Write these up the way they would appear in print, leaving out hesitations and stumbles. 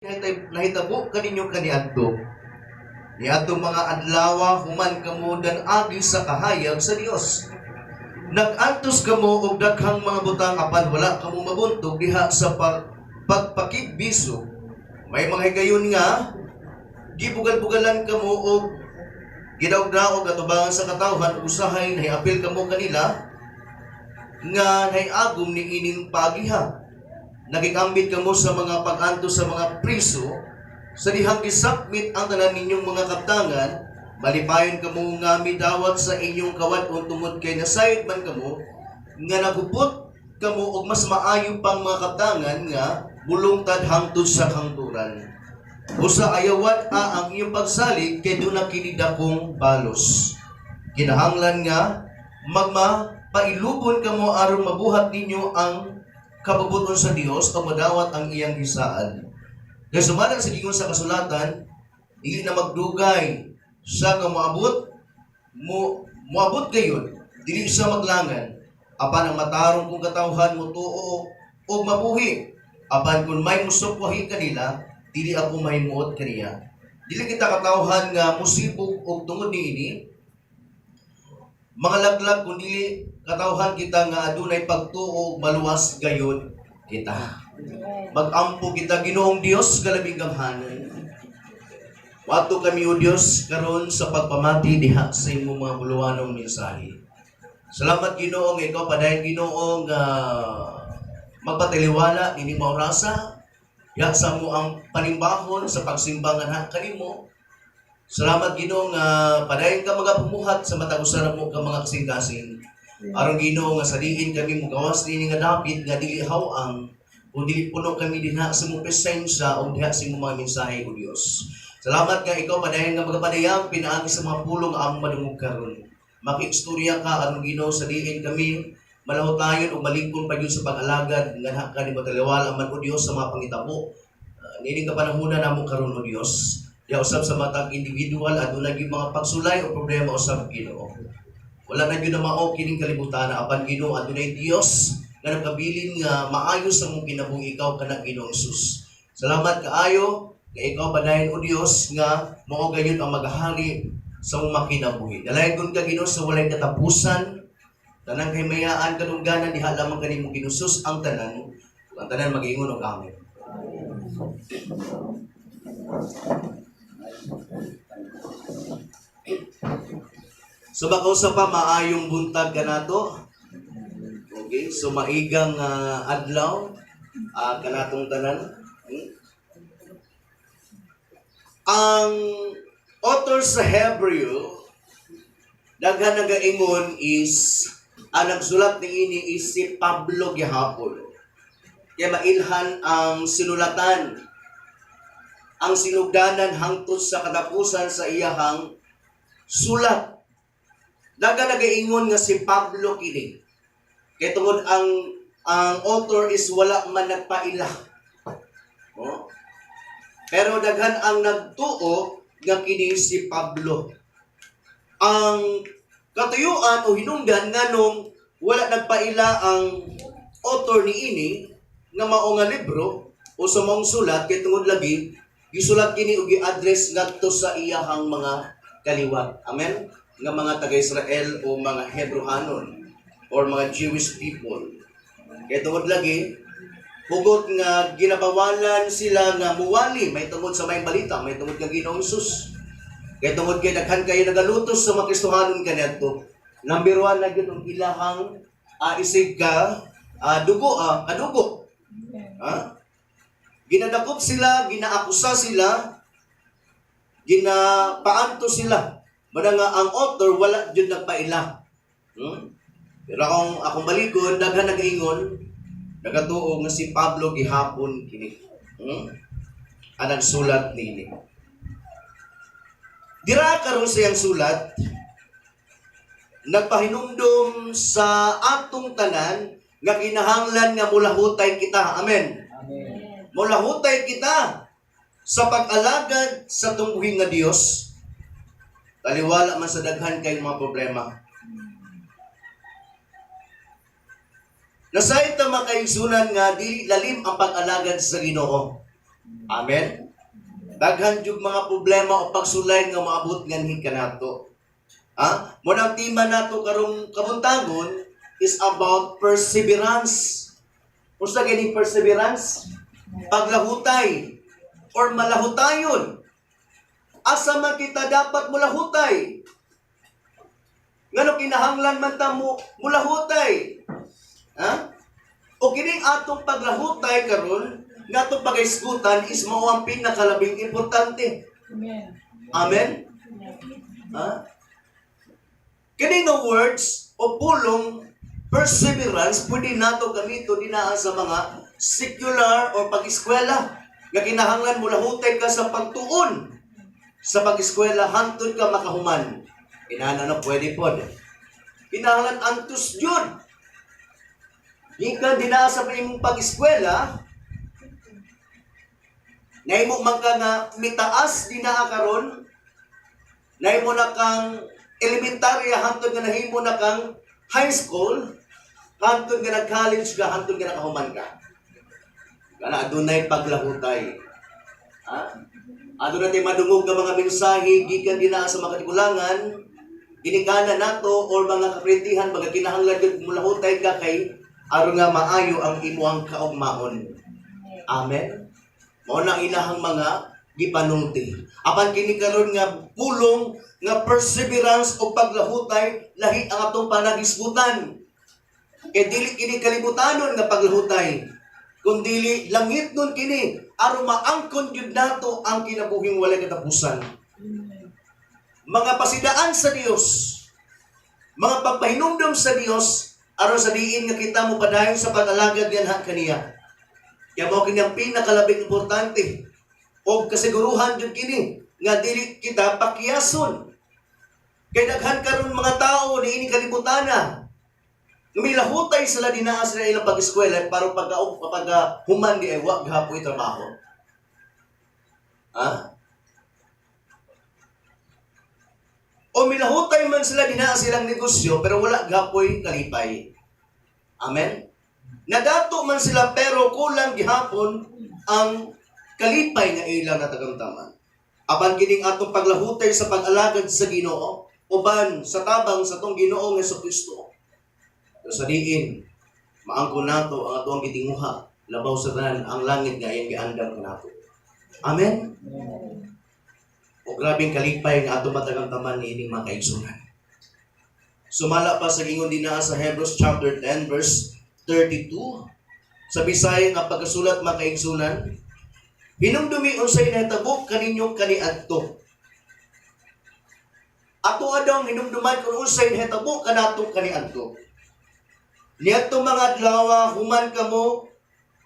Nahitabo kaninyo kaniadto. Niadtong mga adlaw human kamo dan agi sa kahayag sa Dios. Nag-antos kamo og daghang mga butang apan wala kamo mabuntog diha sa pagpakigbiso. May mga higayon nga gibugal-bugalan kamo og gidaog-daog atubangan sa katawhan usahay nahiapil kamo kanila nga nahiagom ni ining pagiha. Nagikambit kamo sa mga pag-antos sa mga priso sa dihang gisakmit ang tanan ninyong mga kaptangan, malipayon kamo nga midawat sa inyong kawat o tungod kay nasayod man kamo nga nagupot kamo og mas maayo pang mga kaptangan nga bulungtad hangtod sa kangturan. Usa ayawat ang iyong pagsalig kay duna kini dakong balos. Kinahanglan nga pailubon kamo aron mabuhat ninyo ang kabubuton sa Dios o madawat ang iyang gisaan. Kaya sumalang sa gingon sa kasulatan, dili na magdugay sa nga moabot gayon, dili siya maglangan, apan ang matarong kung katawhan mo tuo o mabuhi, apan kung may musukwahi kanila, dili ako mahimuot kaniya. Dili kita katawhan nga musibog o tungod niini, mga laglag kung dili katawhan kita nga adunay pagtuo maluwas gayon kita. Mag-ampo kita Ginoong Dios kalabing gamhanan. Wato kami o Dios karon sa pagpamati diha sa imong mga buluwanong mensahe. Salamat Ginoong ikaw padayon Ginoong magpatiliwala ini maorasa. Ya sa mo ang panimbahon sa pagsimbangan kanimo. Salamat Ginoo nga padayon ka mga pumuhat sa matag usa mo ka mga kasing-kasing. Aron Ginoo nga saliin kami mogawas dinhi nga dapit nga dili hawang o dili puno kami dinha sa imong presensya o diha sa imong mga mensahe o Dios. Salamat nga ikaw padayon nga magapadayang pinaagi sa mga pulong ang madungog karon. Makiistorya ka aron Ginoo saliin kami malahotayon o maligkon pa gyud sa pag-alagad nga ka ni mataliwala man o Dios sa mga pangitabo. Nining kapanahunan namo karon o Dios. Ya usab sa matag individual aduna gyud mga pagsulay o problema usab Ginoo. Wala na gyud na mao kining kalibutan apan Ginoo adunay Dios nga nagkabilin nga maayo sa mong kinabuhi ikaw kana Ginoong Hesus. Salamat kaayo kay ikaw padayon o Dios nga mao gayud ang maghari sa mong makinabuhi. Dalaygon ka Ginoo sa walay katapusan. Tanang kahimayaan kadungganan diha lamang kanimo Ginoong Hesus ang tanan mag-ingon og amen. So baka sa pa maayong buntag kanato. Okay, so maigang adlaw kanatong tanan. Ang author sa Hebreo daghan nagaingon is ang nagsulat niini is si Pablo gihapon. Kaya mailhan ang sinulatan ang sinugdanan hangtod sa katapusan sa iyahang sulat. Daga nagaingon nga si Pablo kini. Kaya tungod ang author is wala man nagpaila. Oh? Pero daghan ang nagtuo nga kini si Pablo. Ang katuyuan o hinungdan nganong wala nagpaila ang author niini nga mao nga libro o sa maong sulat kay tungod lagi gisulat kini og gi-address ngadto sa iyahang mga kaliwat. Amen. Nga mga taga-Israel o mga Hebrehanon or mga Jewish people. Kaya tungod lagi hugot nga ginabawalan sila nga muwali may tungod sa may balita, may tungod nga Ginoong Hesus. Kaya tungod kay daghan kayo nagalutos sa mga Kristohanon kaniadto. Number 1 na gyud ang ilahang isig ka dugo. Ginadakop sila, ginaakusa sila, ginapaanto sila. Bada nga ang author wala jud nagpaila. Pero akong balikon daghan nagaingon nagatuo nga si Pablo gihapon kini. Ang nagsulat nini. Dira karon siyang sulat nagpahinumdom sa atong tanan nga kinahanglan nga mulahutay kita. Amen. Amen. Mulahutay kita sa pag-alagad sa tungguhing nga Dios. Taliwala man sa daghan kay mga problema. Nasayt na makaigsunan nga di lalim ang pag-alagad sa Ginoo. Amen. Daghan jud mga problema o pagsulay nga maabot nganhi kanato. Mo nang tema nato karong kabuntagon is about perseverance. Usa gani perseverance? Paglahutay or malahutayon. Asa man kita dapat mulahutay? Ngano kinahanglan man ta mo mulahutay? O kining atong paglahutay karon, nga atong pagaisgutan is mao ang pinakalabing importante. Amen. Amen? Kining nga words o pulong perseverance pwede nato gamito dinaan sa mga secular o pag-eskwela nga kinahanglan mulahutay ka sa pagtuon sa pag-eskwela hantod ka makahuman. Kinahanglan pwede pod. Kinahanglan antus jud. Ika dinaa sa imong pag-eskwela nahimo man ka nga mitaas dinaa karon, nahimo na kang elementarya hantod nga nahimo na kang high school, hantod nga nag-college ka, hantod nga nakahuman ka. Kana adunay paglahutay. Adunay tay madungog nga mga mensahe gikan dinaa sa mga katigulangan, ginikanan nato or mga kaprintihan mga kinahanglan jud mulahutay ka kay aron nga maayo ang imuang kaugmaon. Amen. Mao na ilahang mga gipanulti. Apan kini karon nga pulong nga perseverance o paglahutay lahi ang atong panagisgutan. Kay dili kini kalibutanon nga paglahutay, kundi langit nun kini aron maangkon jud nato ang kinabuhing walay katapusan. Mga pasidaan sa Dios, mga pagpahinumdom sa Dios aron sa diin nga kita mo padayon sa pag-alagad dianha kaniya. Kaya mao kini ang pinakalabing importante o kasiguruhan jud kini nga dili kita pakiyason. Kay daghan karon mga tao niini kalibutana milahutay sila dinaa sa ilang pag-eskwela para pag human di ay wa gapoy trabaho. O milahutay man sila dinaa silang negosyo pero wala gapoy kalipay. Amen. Nadato man sila pero kulang gihapon ang kalipay nga ilang natagamtaman. Apan kining atong paglahutay sa pag-alagad sa Ginoo uban sa tabang sa tong Ginoong Hesukristo. Sa diin maangkon nato ang atong gitinguha labaw sa tanan ang langit nga iyang giandam kanato. Amen. O grabing kalipay nga atong matagamtaman niining mga kaigsunan. Sumala pa sa gingon dinaa sa Hebrews chapter 10 verse 32 sa Bisaya nga pagkasulat mga kaigsunan, hinumdumi unsay nahitabo kaninyo kaniadto. Ato adong hinumduman kung unsay nahitabo kanato kaniadto. Niadto mga adlaw human kamo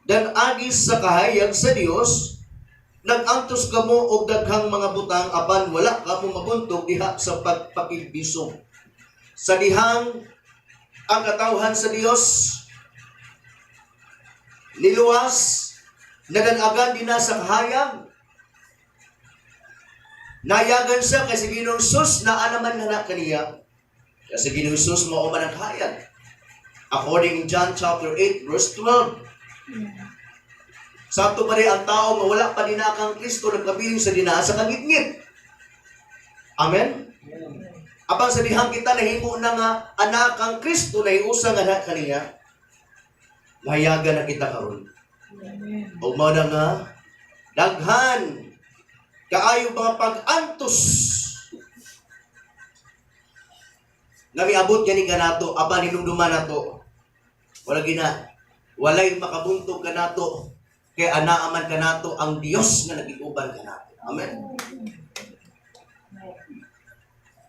dan agis sa kahayag sa Dios, nag-antos kamo og daghang mga butang apan wala kamo mabuntog diha sa pagpakibisong. Sa dihang ang katawhan sa Dios niluwas, naganagan din na sa kahayag. Nayagan siya kasi Ginoong Sus na anaman na kaniya. Kasi Ginoong Sus mo man ang kahayag. According in John chapter 8 verse 12. Sakto pa rin ang tao nga wala pa dinakang Kristo nagkabiling sa dinaa sa kangitngit. Amen? Apang sa dihang kita nahimo na nga anak ang Kristo na iusa nga na kaniya. Mahayagan na kita karon. O mo na nga, daghan, kaayo mga pag-antos, nga miabot gani ka nato, aba ninumduman nato, walay makabuntog ka nato, kay anaaman ka nato ang Dios nga nagiguban ka nato. Amen?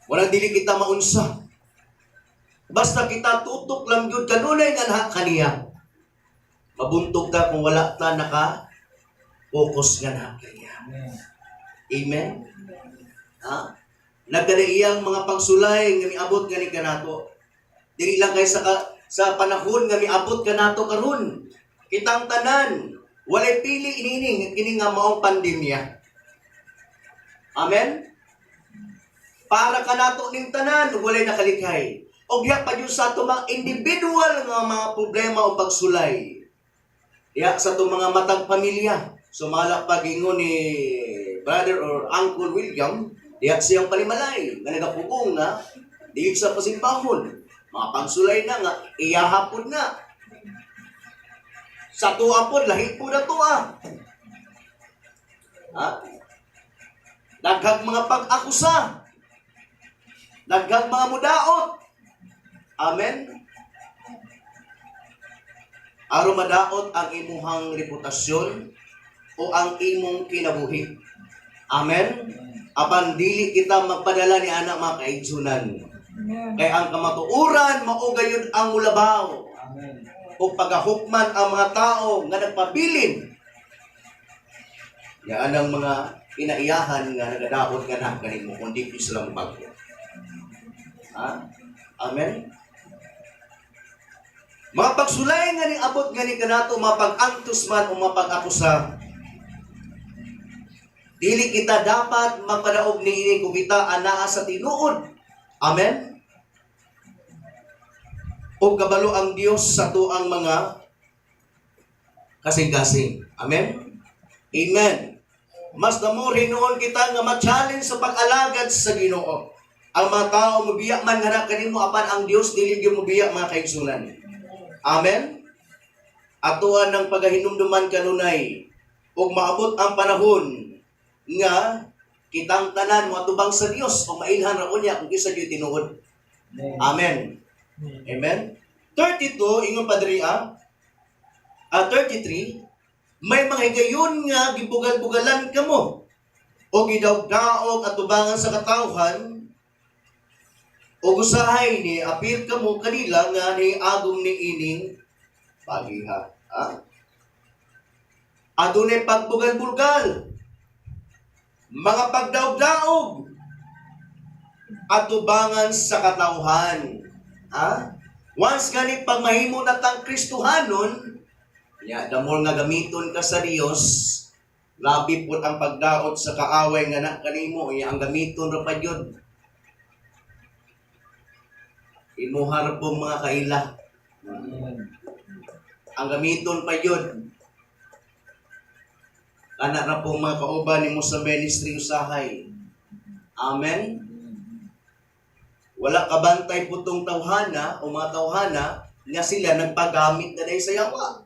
Walang dili kita maunsa. Basta kita tutok lang yun, kanunay nga na kaniya. Mabuntog ka kung wala ta naka-focus nga na kaniya. Amen? Nagkadaiyang mga pagsulay nga miabot gani ka nato. Dili lang kay sa panahon nga miabot ka nato karon. Kitang tanan, walay pili inining kini nga maong pandemya. Amen? Para ka nato ning tanan, walay nakalikhay. Og diha pa jud sa ato mga individual nga mga problema o pagsulay. Diha sa ato mga matag pamilya, Sumala pagingon ni brother or Uncle William, diyak siyang palimalay, nga nagapugong nga, diyak sa pasimpahon, mga pagsulay na nga, iyahapon na. Sa tuwa po, lahi po na tuwa. Ha? Daghag mga pag-akusa. Daghag mga mudaot. Amen? Aron madaot ang imuhang reputasyon o ang imong kinabuhi. Amen? Apan dili kita magpadala ni anak mga kaigsunan. Kay ang kamatuuran maugayod ang mulabaw. Amen. O pagahukman ang mga tao nga nagpabilin. Yan ang mga inaiyahan nga nagadaot nga na kanimo kundi di sila magbago. Ha? Amen? Mga pagsulay nga ni abot nga ni kanato mapag-antos man o mapag-akusa. Dili kita dapat mapadaog ni ini kung kita anaa sa tinuod. Amen? O kabalo ang Dios sa tuang mga kasing-kasing. Amen? Amen. Mas damo hinuon kita nga ma-challenge sa pag-alagad sa Ginoo. Ang mga tao mabiya man nga na kanimo apan ang Dios dili gyud mabiya mga kaigsunan. Amen? Atuan ng pagahinumduman kanunay ug maabot ang panahon nga kitang tanan matubang sa Dios o mailhan ra unya kung kisa gyud tinuod. Amen. Amen? 32, ingon padriya, 33, may mga higayon nga gibugal-bugalan kamo o gidaog-daog at tubangan sa katawhan o gusahay ni apil kamo kanila nga ni agom ni ining pagiha. Adunay pagbugal-bugal, mga pagdaog-daog at tubangan sa katawhan. Once gani pag mahimo na tang Kristohanon, damol nga gamiton ka sa Dios, labi po ang pagdaot sa kaaway nga na kanimo, ang gamiton ra pa yun. Imuhar po mga kaila. Ang gamiton pa yun. Kana na po mga kauban ni mo sa ministry usahay. Amen? Wala kabantay putong tawhana o mga tawhana nga sila nagpagamit na dahil sa yawa.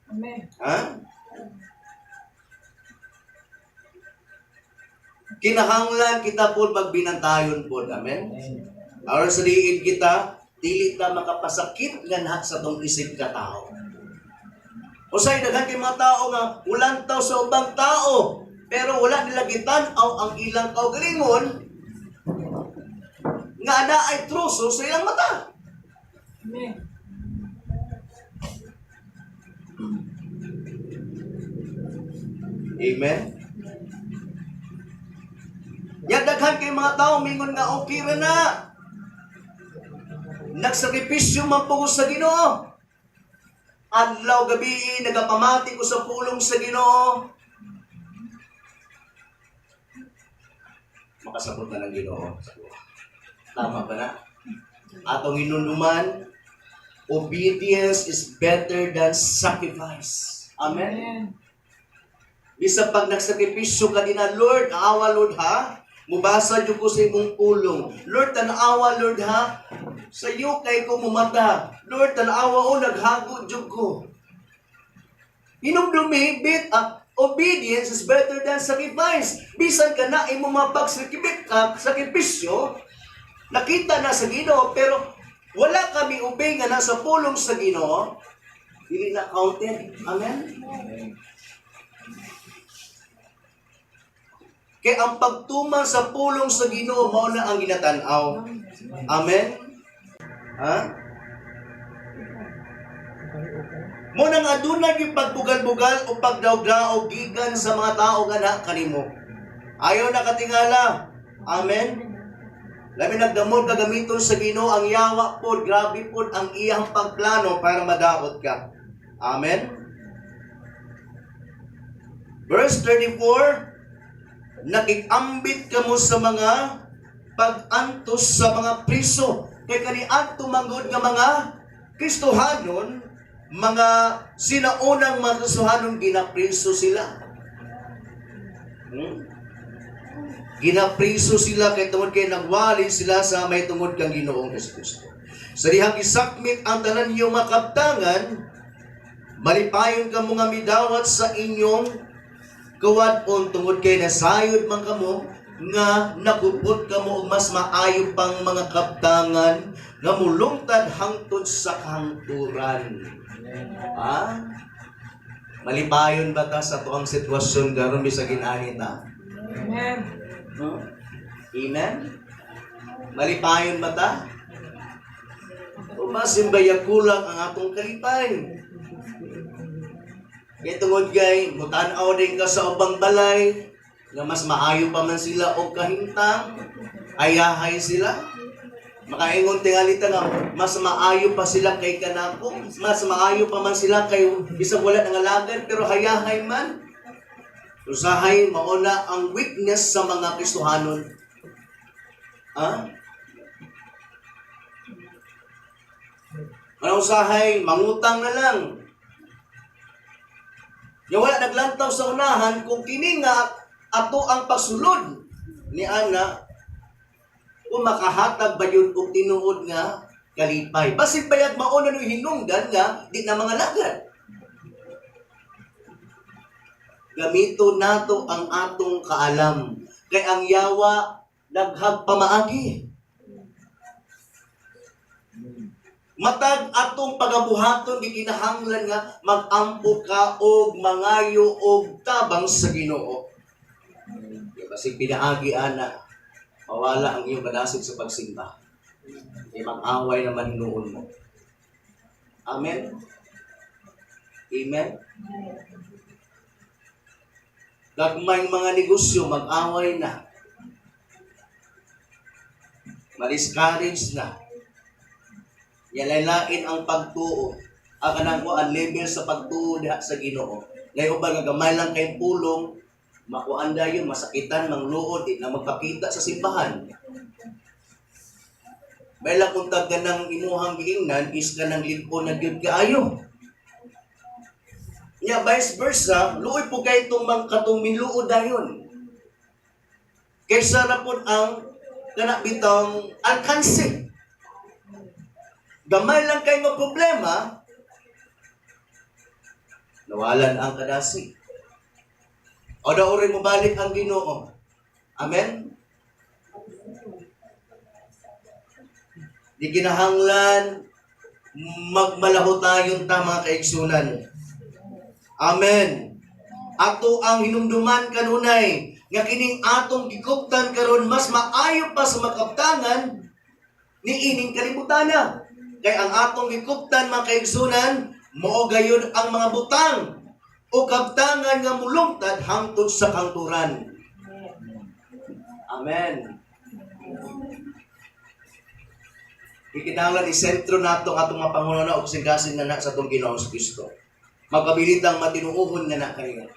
Amen. Kinahanglan kita po magbinantayon po. Amen? Aron sa diin kita, dili ta makapasakit nga na sa tong isip ka tao. Usay daghan kay mga tao nga ulantaw sa ubang tao, pero wala nila gitan-aw ang ilang kaugalingon nga ana ay truso sa ilang mata. Amen. Amen? Yan daghan kay mga tao mingon nga okay ra na. Nagsakripisyo man po ko sa Ginoo. Adlaw gabi nagapamati ko sa pulong sa Ginoo. Makasabot na ng Ginoo. Tama ba na? Atong hinunduman, obedience is better than sacrifice. Amen? Bisa pag nagsakripisyo ka din na, Lord, aawa Lord ha, mubasa dyo ko sa imong pulong. Lord, tanawa Lord ha, sa iyo kay ko mumata. Lord, tanawa o, naghago dyo ko. Hinumdumi, obedience is better than sacrifice. Bisan ka na imo sakripisyo, nakita na sa Ginoo, pero wala kami obey nga nasa pulong sa Ginoo, dili na counted. Amen? Kaya ang pagtuman sa pulong sa Ginoo mao na ang ginatan-aw. Amen? Mo nang aduna gyud pagbugal-bugal o pagdaog-daog gikan sa mga tao nga na kanimo. Ayaw na katingala. Amen? Labi nagdamol kagamiton sa Ginoo ang yawa pod, grabe pod ang iyang pagplano para madaot ka. Amen? Verse 34, nakikambit ka mo sa mga pag-antos sa mga priso. Kaya kaniadto manggod nga mga Kristohanon, mga sinaunang mga Kristohanon, ginapriso sila. Ginapriso sila kay tungod kay nagwali sila sa may tungod kang Ginoong Jesucristo. Sa dihang isakmit ang tanan niyo makabtangan, malipayon ka mga midawat sa inyong kawadon tungod kay nasayod man kamo nga nakupot kamo og mas maayo pang mga kabtangan nga mulungtad hangtod sa kahangturan. Malipayon ba ta sa tuang sitwasyon karon bisag ginani ta? Amen. Amen? Malipayon ba ta? O masimbaya kulang ang atong kalipay. Kaya tungod kay, mutanaw din ka sa ubang balay, nga mas maayo pa man sila o kahintang, ayahay sila. Makaingon tingalita nga, mas maayo pa sila kay kanako, mas maayo pa man sila kay isang wala ng alagan, pero hayahay man. Usahay, mauna ang weakness sa mga Kristohanon. Ano usahay, mangutang na lang. Yung wala naglantaw sa unahan, kung kini nga ato ang pagsulod ni Ana, kung makahatag ba yun o tinuod nga kalipay. Basit bayag mauna nung hinungdan nga, di na mga lagad. Gamito nato ang atong kaalam. Kay ang yawa, naghagpamaagi. Matag atong pagabuhaton gikinahanglan nga magampo ka og mangayo og tabang sa Ginoo. Kasi pinaagi ana mawala ang iyong kadasig sa pagsimba. Kay mag-away naman hinuon mo. Amen. Amen. Gagmayng mga negosyo mag-away na. Ma-discourage na. Yalalain ang pagtuo. Ang kanang ko ang level sa pagtuo diha sa Ginoo. Ngayon ba nga gamay lang kay pulong, makuanda yun, masakitan, mangluod, di na magpakita sa simbahan. May lang kung tag ng imuhang giingnan, is ka ng lipo na gyud kaayo. Nya vice versa, luoy po kay itong katong minluod dayon. Kaysa na po ang kanabitang alkanse. Gamay lang kayo mga problema, nawalan ang kadasig. O daorin mo balik ang Ginoo. Amen? Di kinahanglan, magmalaho tayong mga kaigsunan. Amen. Ato ang hinumduman kanunay, nga kining atong gikuptan karon mas maayo pa sa makabtangan, ni ining kalibutana. Kay ang atong gikuptan mga kaigsunan, mao gayon ang mga butang o kabtangan nga mulungtad hangtod sa kanturan. Amen. Ikinahanglan isentro nato atong mga panghunahuna og sigasin na sa atong Ginoo Kristo. Magpabilitang matinuohon nga na kaniya.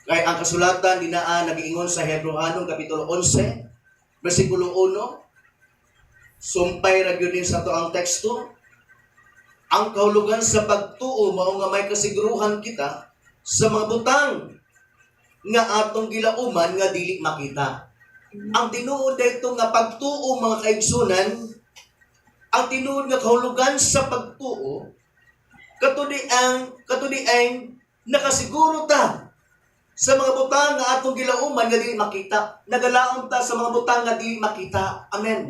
Kay ang kasulatan dinaan nagiingon sa Hebreano kapitulo 11, bersikulo 1, sumpay ra gyud din sa to ang teksto. Ang kahulugan sa pagtuo mao nga may kasiguruhan kita sa mga butang nga atong gilauman nga dili makita. Ang tinuod dayto nga pagtuo mga kaigsunan, ang tinuod nga kahulugan sa pagtuo katudi ang nakasiguro ta sa mga butang nga atong gilauman nga dili makita. Nagalaom ta sa mga butang nga dili makita. Amen.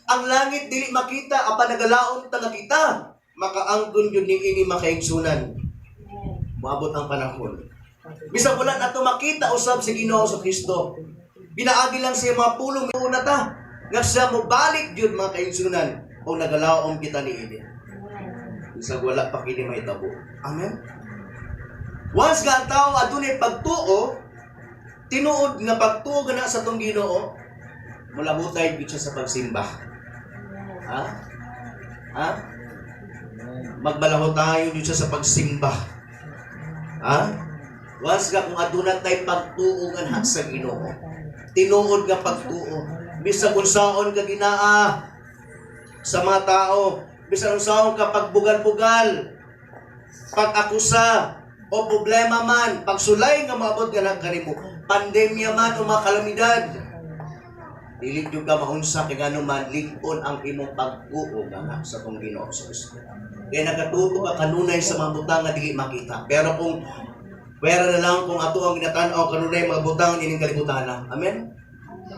Ang langit dili makita, apan nagalaon ta nga kita, makaanggon yun ni ini makaigsunan. Moabot ang panahon. Bisag wala nato makita usab si Ginoo sa Kristo. Binaagi lang siya mga pulong una ta, nga siya mo balik yun mga kaigsunan, o nagalaon kita ni ini. Bisag wala pa kini mahitabo. Amen. Once nga ang tao adunay pagtuo, tinuod nga pagtuo gana sa tong Ginoo, mulabutay gid siya sa pagsimba. Magbalaho tayo dito sa pagsimba. Once ka kung aduna tay pagtuo nga sa Ginoo, tinuod nga pagtuo, bisag unsaon ka ginaa sa mga tao, bisan unsahon ka pagbugal-bugal, pag-akusa, o problema man, pagsulay nga maabot nga nagkanimo, pandemya man o mga kalamidad, dili jud ka maunsa kay ngano man lig-on ang imong pag-uo nga sa tong Ginoo sa Kristo. Kaya nagatuto ka kanunay sa mga butang nga dili makita. Pero kung pwera na lang kung ato ang ginatan-aw kanunay mga butang ining kalibutan na. Amen.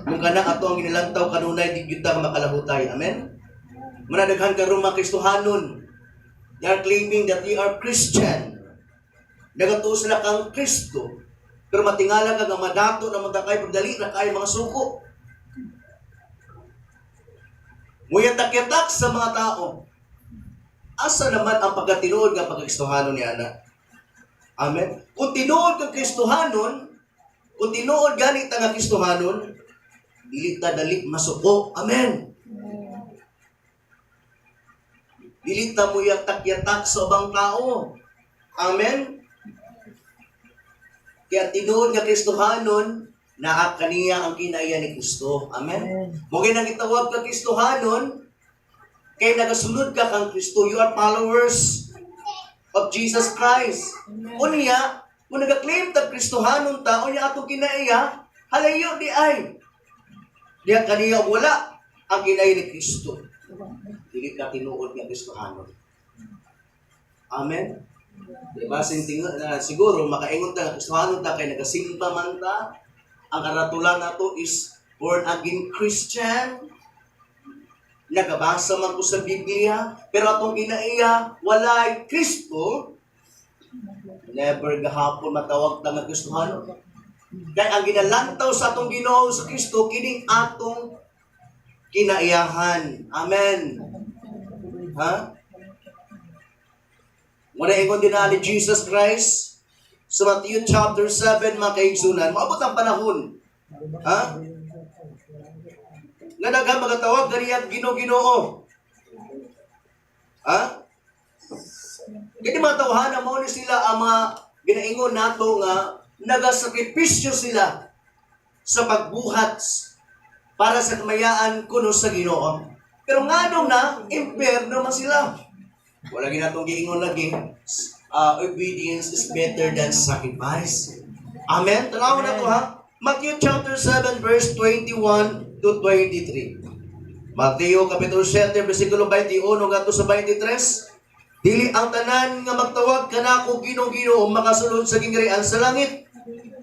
Kung kana ato ang ginilantaw kanunay di gyud ta makalahutay. Amen. Manadaghan karon mga Kristohanon. They are claiming that they are Christian. Nagatuo sila kang Kristo. Pero matingala ka nga madato na magkakay pagdali na kay mga suko. Muyatak-yatak sa mga tao. Asa naman ang pagkatinuod nga pagkristohanon ni Ana? Amen. Kung tinuod kang Kristohanon, kung tinuod ganit nga Kristohanon, dili ta dali masuko. Amen. Dili ta muyatak-yatak sa ubang tao. Amen. Kaya tinuod nga Kristohanon, naa kaniya ang kinaiya ni Kristo. Amen. Mugay nang itawag ka Kristohanon, kay nagasunod ka kang Kristo. You are followers of Jesus Christ. Unya, kung nag-claim ta Kristohanon ta, unya atong kinaiya, halayo di ay. Diya kaniya wala ang kinaiya ni Kristo. Dili ka tinuod nga Kristohanon. Amen. Diba? Siguro, makaingon ta, Kristohanon ta, kay nagasimba man ta, ang karatulan nato is born again Christian. Nagabasa man ko sa Biblia, pero atong kinaiya, walay Kristo, never gahapon matawag ta nga Kristohanon. Kaya ang ginalantaw sa atong Ginoo sa Kristo, kining atong kinaiyahan. Amen. Ha? Muna ingon din na ni Jesus Christ, sa Matthew chapter 7, mga kaigsunan, maabot ang panahon. Ha? Nga daghang magatawag ganiyang Ginoo. Ha? Kaya mga tawhana mo ni sila ang mga ginaingon nato nga nagasakripisyo sila sa pagbuhat para sa kamayaan kuno sa Ginoo. Pero nganong na, impyerno man sila. Wala ginatong giingon lagi. Obedience is better than sacrifice. Amen? Tanaw na to ha. Matthew chapter 7 verse 21 to 23. Matthew kapitulo 7 versikulo 21 ngadto sa 23. Dili ang tanan nga magtawag kanako Ginoo makasulod sa gingrian sa langit.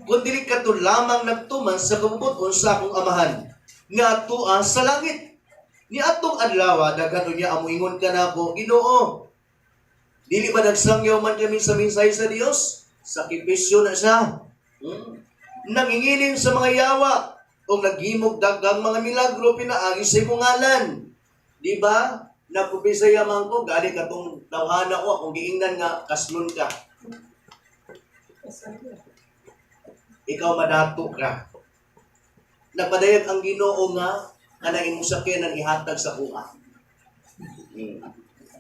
Kun dili kadto lamang nagtuman sa kabubuton sa akong amahan nga tua sa langit. Ni atong adlaw daghan niya amuingon kanako Ginoo. Dili ba nagsangyaw man kami sa minsay sa Dios? Sakripisyo na siya. Nangingiling sa mga yawa o naghimog dagang mga milagro pinaagi sa imong ngalan. Di ba? Napubisaya man ko, gali ka tong tawhana ko, kung giingnan nga, kaslon ka. Ikaw madato ka. Nagpadayag ang Ginoo nga, kanain mo sakyanan ihatag sa kuha.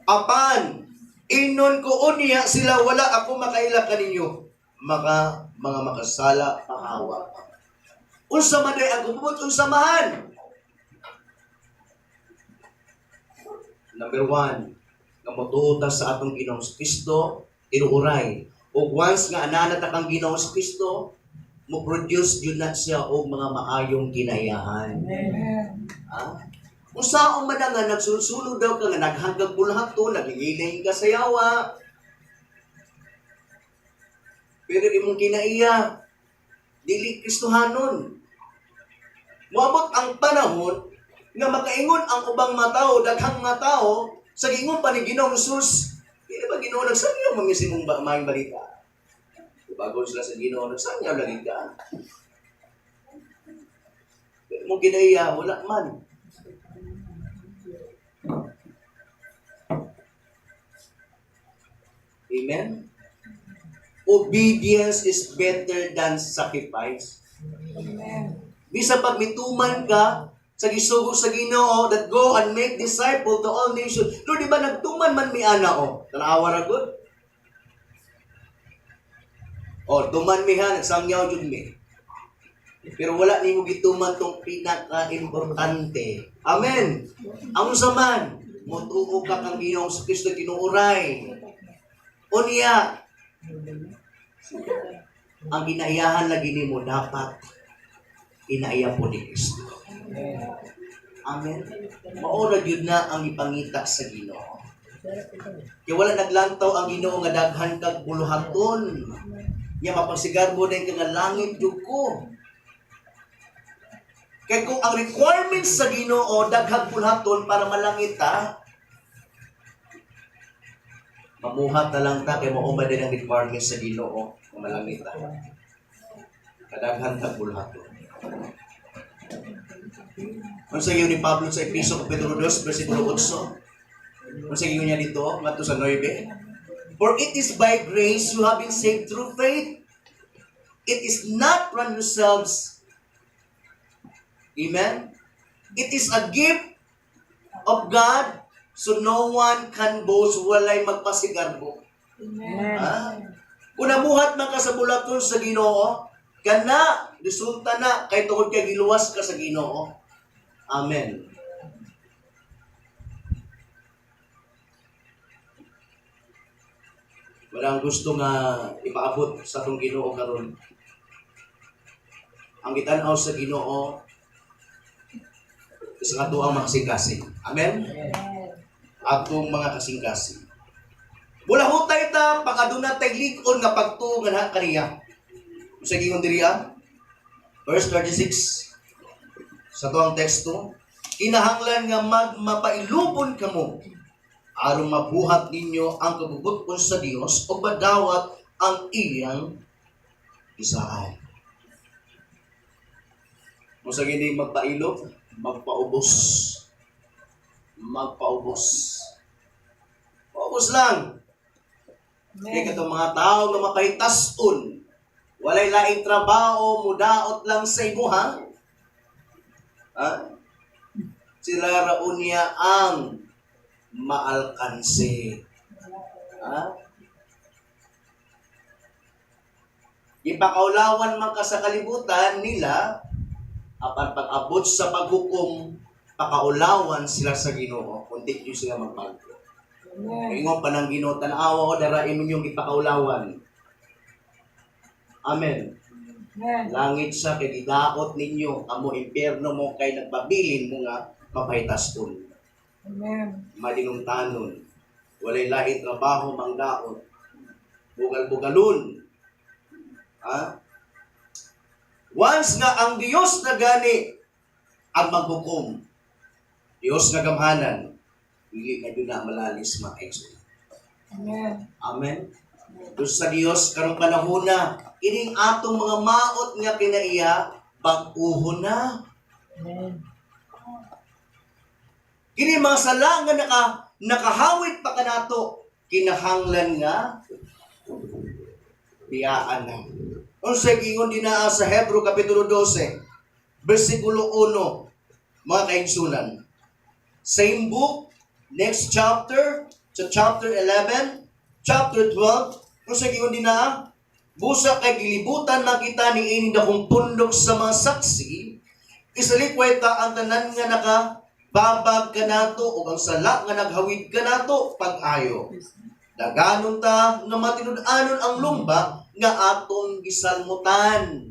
Apan, inon ko unya sila wala ako makaila kaninyo mga makasala pahawa. Unsa man day ang gubot unsamahan. Number 1, nga motuota sa atong Ginoong Kristo inuuray. O once nga anana ta kang Ginoong Kristo, mo produce yun na siya og mga maayong kinayahan. Amen. Ha? Kung saan man nga nagsulsulod daw ka nga naghanggang bulhato, nagigiling ka sa yawa. Pero imong kinaiya, dili Kristohanon. Moabot ang panahon nga makaingon ang ubang matao, daghang matao, sa gingon pa ni Ginoong Jesus, di ba Ginoo nagsangyaw mamisimong maayong balita? Bago sila sa Ginoo nagsangyaw lagi ka. Pero imong kinaiya, wala man. Amen? Obedience is better than sacrifice. Amen. Bisa pag mituman ka sa gisugod sa Ginoo that go and make disciple to all nations. Lord, di ba nagtuman man mi ana o? Tanawa ra gud. O, tuman mi ha, nagsangyaw jud mi. Pero wala nimo gituman tong pinaka-importante. Amen. Ang saman, Mutuo ka kang Ginoong Kristo kinuuray. Unya, ang ginaiyahan lagi nimo dapat inaiya po ni Kristo. Amen. Maura gyud na ang ipangita sa Ginoo. Kaya wala naglantaw ang Ginoo nga daghan kag buluhaton. Nya mapagsigarbo din ka nga langit jud ko. Kaya kung ang requirements sa Ginoo daghang buluhaton para malangit ta, mamuhat na lang ta kay mao ba din ang requirements sa Ginoo kung malangit ta. Kadaghan kag buluhaton. Ano sa ni Pablo sa Episo Kapitulo 2, versikulo 8? Ano sa niya dito, ngadto sa 9? For it is by grace you have been saved through faith. It is not from yourselves. Amen? It is a gift of God, so no one can boast, walay magpasigarbo. Amen. Ha? Kung namuhat man ka sa bulaton sa Ginoo, kana, resulta na, kay tungod kay giluwas ka sa Ginoo. Amen. Walang gusto nga ipaabot sa atong Ginoo karon. Ang gitan-aw sa Ginoo sa nga tuang mga kasing-kasing. Amen? Atong mga kasing-kasing. Mula hutay ta, pag aduna tay lig-on nga pagtuo nga na kaniya. Sa gingon diriya, verse 36. Sa tuang teksto, kinahanglan nga mapailubon kamo aron mabuhat ninyo ang kabubuton sa Dios o madawat ang iyang isahay. Kung sa gini magpailob, magpaubos. Magpaubos. Paubos lang. Kaya katong mga tao nga mapahitas-on, walay laing trabaho, mudaot lang sa imuha. Ha? Sila raon niya ang maalkanse. Ha? Ipakaulawan man ka sa kalibutan nila, apan pag-abot sa paghukom, pakaulawan sila sa Ginoo, kundi yun sila magbago. Ingon pa ng Ginoo, tanawa ko darain mo yung ipakaulawan. Amen. Langit siya kay gidaot ninyo, amo impyerno mo kay nagbabilin mo nga mapahitas-on. Amen. Madinungtanon, walay lain trabaho mangdaot, bugal-bugalon. Ha? Once nga ang Diyos na gani ang maghukom, Diyos na gamhanan, hindi na doon na malalis makaigsoon. Amen. Amen. Doon sa Diyos, karong panahon na, ining atong mga maot nga kinaiya, pag-uhon na. Amen. Kini mga sala nga nakahawit pa kanato, kinahanglan nga, biyaan na. Kung sa gingon dinaa sa Hebrew Kapitulo 12, versikulo 1, mga kaigsunan. Same book, next chapter, sa chapter 11, chapter 12, kung sa gingon dinaa, busa kay gilibutan makita ni ini dakong pundok sa mga saksi, isalikway ta ang tanan nga nakababag ka nato o ang sala nga naghawid ka nato pag-ayo. Daganon ta nga matinud-anon ang lumba nga atong gisalmutan.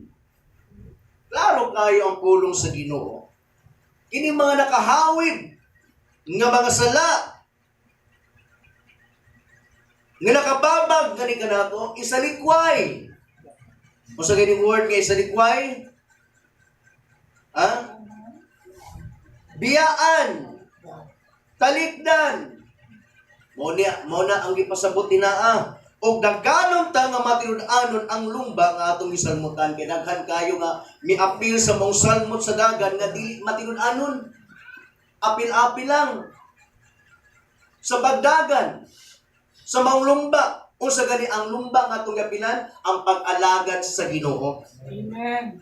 Klaro kayo ang pulong sa Ginoo. Kini mga nakahawid nga mga sala nga nakababag gani kanato isalikway. Kung sa ganing word nga isalikway, ha? Biyaan, talikdan. Mo na ang gipasabot dinaa. Og daghanon ta nga matinud-anon ang lumba nga atong gisalmutan kay daghan kayo nga miapil sa mong salmot sa dagan nga dili matinud-anon. Apil-apil lang. Sa bagdagan, sa mong lumba, o sa gani ang lumba nga atong gapilan ang pag-alagad sa Ginoo. Amen.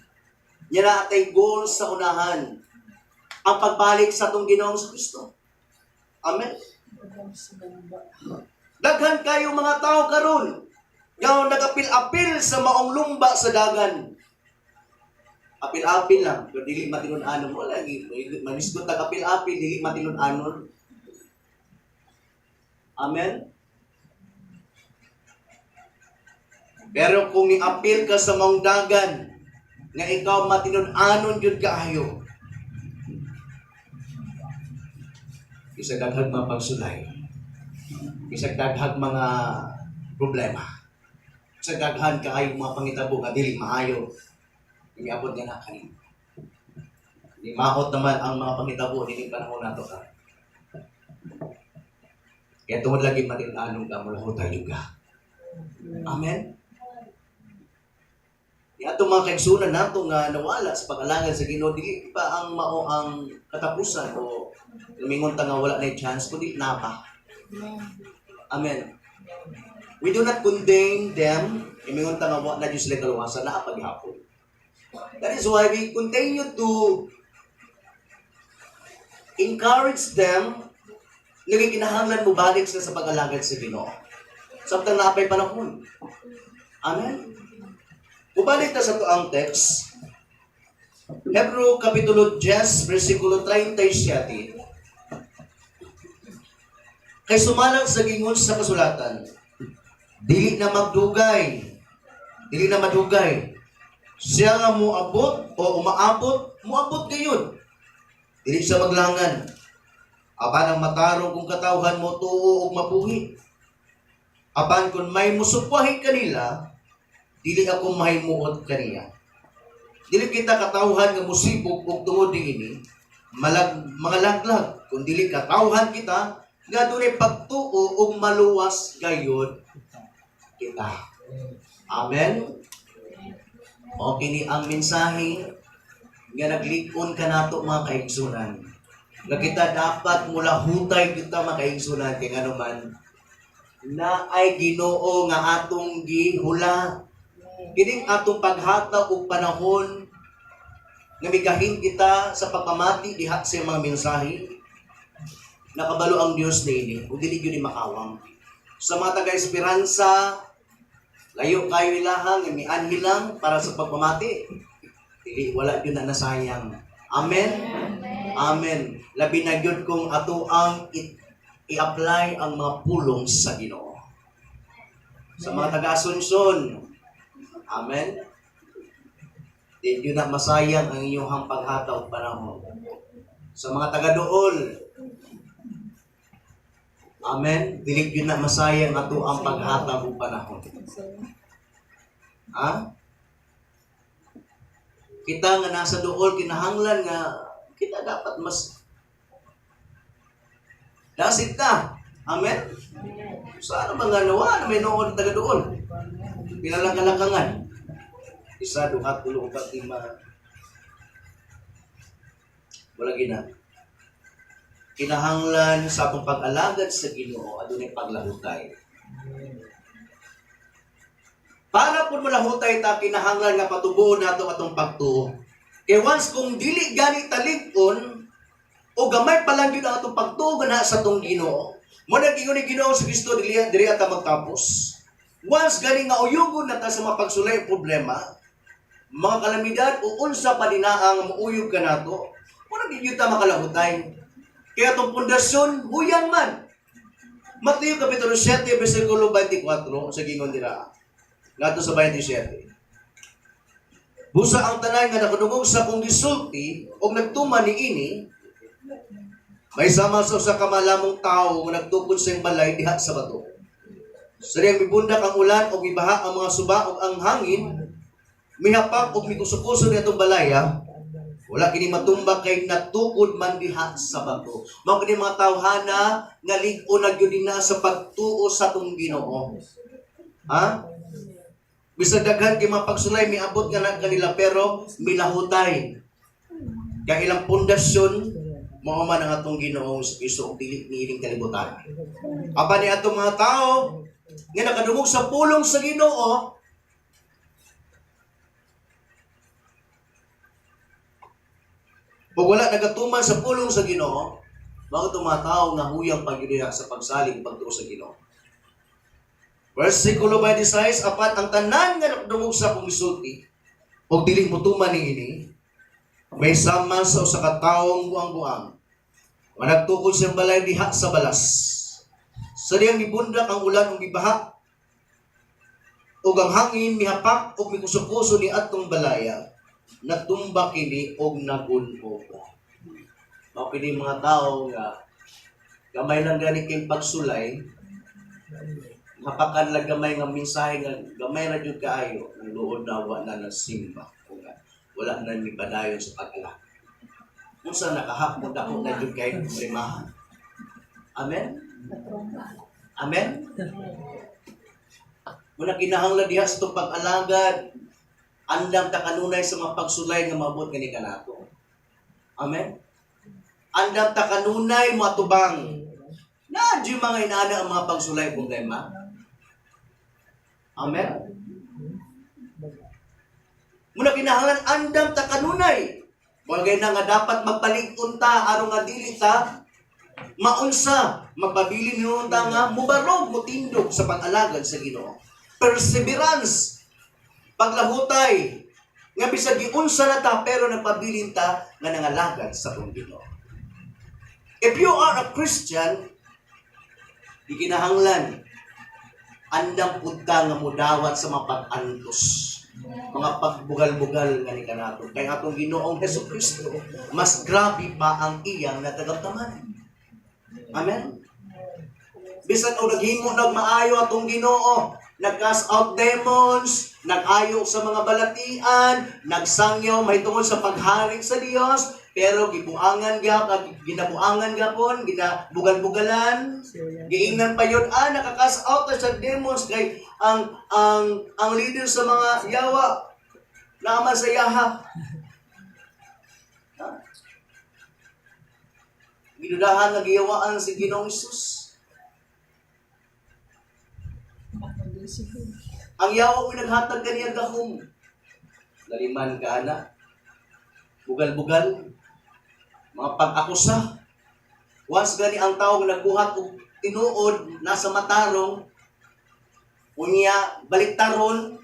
Yan na atay goal sa unahan. Ang pagbalik sa atong Ginoong Kristo. Amen. Daghan kayo mga tao karon nga nagapil-apil sa maong lumba sa dagan. Apil-apil lang, pero dili matinud-anon mo lagi. Manisgot nagapil-apil, dili matinud-anon. Amen? Pero kung ni-appeal ka sa maong dagan, nga ikaw matinud-anon jud kaayo, isag daghag mga pagsulay, isag daghag mga problema, isag daghan kaayo mga pangitabo nga dili maayo, iniabot nga na kanimo. Di mahot naman ang mga pangitabo dining panahon nato ka. Kaya tungod lagi matin-anong ka mula tayo ka. Amen? Ato mga kaigsunan nato nga nawala sa pag-alangad sa Ginoo, dili pa ang mao ang katapusan o lumingon ta nga wala na chance kundi napa. Amen. We do not condemn them, lumingon ta nga wala na Diyos sila kaluwasan na paghapon. That is why we continue to encourage them, nagkikinahanglan mo balik sila sa pag-alangad sa Ginoo. Samtang naapay panahon. Amen. Ubalik na sa to ang text. Hebrew Kapitulo 10, versikulo 37. Kay sumalang sa gingon sa kasulatan, dili na madugay. Siya nga muabot o muabot gayon. Dili siya maglangan. Apan ang matarong kung katawhan mo tuo og mabuhi. Apan kung may musupwahin kanila, dili ako mahimuot kaniya. Dili kita katawhan nga musibog og tungod niini mga laglag, kung dili katawhan kita nga dunay pagtuo og maluwas gayon kita. Amen. O kini ang mensahe nga naglikon ka nato mga kaigsunan. Nga kita dapat mula hutay kita mga kaigsunan kay nganuman na ay Ginoo nga atong gihula. Kining atong paghataw og panahon nga migahin kita sa pagpamati diha sa mga mensahe, nakabalo ang Dios niini ug dili gyud ni makawang. Sa mga taga-esperanza, layo kayo ilahang imianhi lang para sa pagpamati. Dili wala gyud na nasayang. Amen. Amen. Labi na gyud kung ato ang i-apply ang mga pulong sa Ginoo. Sa mga taga-Asunsyon, amen. Di yun na masayang ang inyong paghataw panahon. Sa mga taga-Dool, amen. Dili yun na masayang ato ang paghataw panahon. Ha? Kita nga nasa Dool, kinahanglan nga kita dapat mas dasit na. Amen. Saan ba nga nawa na may noon taga-Dool? Pinalangkalakangan. Isa, duha, tulo, upat, lima. Wala gina. Kinahanglan sa akong pag-alagad sa Ginoo adunay paglahutay. Para po malahutay ta kinahanglan nga patubuon nato atong pagtuo. Kay once kung dili gani talig-on o gamay pa lang gyud ang atong pagtuo na sa atong Ginoo, mo nagingon ni Ginoo sa Kristo dili ata magtapos. Once gani nga uyugon na ta sa mga pagsulay problema, mga kalamidad o unsa pa dinaang muuyog ka nato, wala gyud ta makalahutay. Kaya itong pundasyon huyang man. Mateo Kapitulo 7 versikulo 24 sa gingon dira. Ngadto sa 27. Busa ang tanan nga nakadungog sa kong gisulti og nagtuman niini, may sama sa kamalamong tao nga nagtukod sa balay diha sa bato. Sa diyang mibundak ang ulan o mibaha ang mga suba o ang hangin, mihapak o mikusukuso nitong balaya, wala kini matumbak kay natukod man diha sa bato. Mao kini mga tawhana nga lig-o na gyud na sa pagtuo sa atong Ginoo. Ha? Bisag daghan kay mga pagsulay miabot nga na kanila pero milahutay. Kaya ilang pundasyon mao man ang atong Ginoo sa Kristo ug dili niining kalibutan. Apa ni atong mga tao nga nakadungog sa pulong sa Ginoo, pag wala nagatuman sa pulong sa Ginoo, mga tumatao nga huyang pagdiriya sa pagsalig pagtuo sa Ginoo. Versikulo 26, apat ang tanan nga nakadungog sa pumisulti, o diling mutuman niini, may sama sa usa ka tawong buang-buang, nga nagtukod sa balay diha sa balas. Sa diyang mibundak ang ulan ug mibaha, ug ang hangin mihapak ug mikusukuso ni atong balaya, natumba kini og nagun-oga. Mao kini mga tao nga gamay lang gani kay pagsulay, hapakan lang gamay nga mensahe nga gamay ra jud kaayo, ang luod na wa na nagsimba o nga wala na ni padayon sa pag-alak. Unsa nakahapon ako na jud kay primahan. Amen. Amen. Muna kinahanglan diha sa itong pag-alagad, andam ta kanunay sa mga pagsulay nga maabot kani kanato. Amen. Andam ta kanunay matubang. Na di mga inaana ang mga pagsulay problema. Amen. Muna kinahanglan andam ta kanunay. Bagay na nga dapat magpalig-on ta aron nga dili ta maunsa magpabilin niyo ta nga mubarog mutindog sa pag-alagad sa Ginoo. Perseverance, paglahutay, nga bisag giunsa na ta pero nagpabilin ta nga nangalagad sa atong Ginoo. If you are a Christian, di kinahanglan andam pud ka nga mudawat sa mga pag-antos, mga pagbugal-bugal nga ni kanato. Kay atong Ginoong Hesukristo, mas grabe pa ang iyang natagamtaman. Amen. Bisan o naghimo nagmaayo atong Ginoo, nag-cast out demons, nag-ayo sa mga balatian, nagsangyaw mahitungod sa paghari sa Dios, pero gibuangan gyapon, ginabuangan gyapon, ginabugal-bugalan, giingnan pa yun, naka-cast out na sa demons kay ang leader sa mga yawa naman sa yaha. Gidudahan nga giyawaan si Ginoong Hesus. Ang yawa mo naghatag kaniya gahom. Laliman ka na. Bugal-bugal. Mga pag-akusa. Once gani ang tao nagbuhat o tinuod, nasa matarong, unya baliktaron,